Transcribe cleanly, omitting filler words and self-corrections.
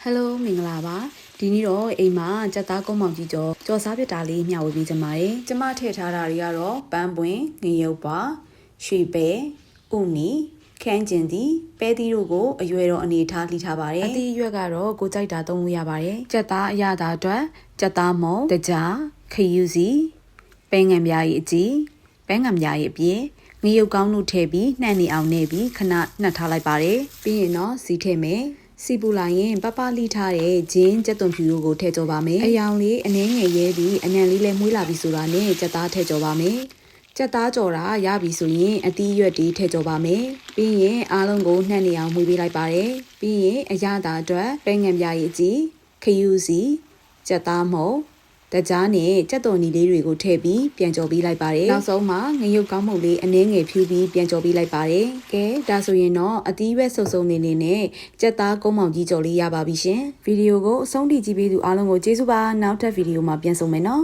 Hello မင်္ဂလာပါဒီနေ့တော့အိမ်မှာကြက်သားကုန်းမောင်ကြီးကြော်စားပြတာလေးမျှဝေပေးကြပါမယ်ကျမထည့်ထားတာတွေကတော့ပန်းပွင့်ငရုတ်ပါရွှေပဲဥနီခန်းကျင်တီပဲသီးတို့ကိုအရွယ်တော်အနေထားလှီထားပါတယ်အသီးရွက်ကတော့ကိုကြိုက်တာသုံးလို့ရပါတယ်ကြက်သားအရသာအတွက်ကြက်သားမုံတကြားခယူစီပဲငံပြားရီအကြီးပဲငံပြားရီအပြည့်ငရုတ်ကောင်းတို့ထည့်ပြီးနှံ့နေအောင်နေပြီးခဏနှက်ထားလိုက်ပါတယ်ပြီးရင်တော့စီထည့်မယ်စီပူလာရင်ပပလိထားတဲ့ဂျင်းကြက်သွန်ဖြူတို့ကိုထည့်ကြောပါမယ်အယောင်လေးအနှဲငယ်ရဲပြီးအနံလေးလည်းမွေးလာပြီဆိုတာနဲ့ကြက်သားထည့်ကြောပါမယ်ကြက်သားကြော်တာရပြီဆိုရင်အသီးရွက်တွေထည့်ကြောပါမယ်ပြီးရင်အားလုံးကိုနှံ့နေအောင်မွေးပေးလိုက်ပါတယ်ပြီးရင်အရသာအတွက်ပဲငံပြားရည်ကြီးခယူစီကြက်သားမုံတကြားနဲ့ကြက်သွန်နီလေးတွေကိုထည့်ပြီးပြန်ကြော်ပေးလိုက်ပါတယ်နောက်ဆုံးမှာငရုတ်ကောင်းမုတ်လေးအနှဲငယ်ဖြူပြီးပြန်ကြော်ပေးလိုက်ပါတယ်ကဲဒါဆိုရင်တော့အသီးရွက်စုံစုံနေနေနဲ့ကြက်သားကုန်းမောင်ကြီးကြော်လေးရပါပြီရှင်ဗီဒီယိုကိုအဆုံးထိကြည့်ပေးသူအားလုံးကိုကျေးဇူးပါနောက်ထပ်ဗီဒီယိုမှာပြန်ဆုံမယ်နော်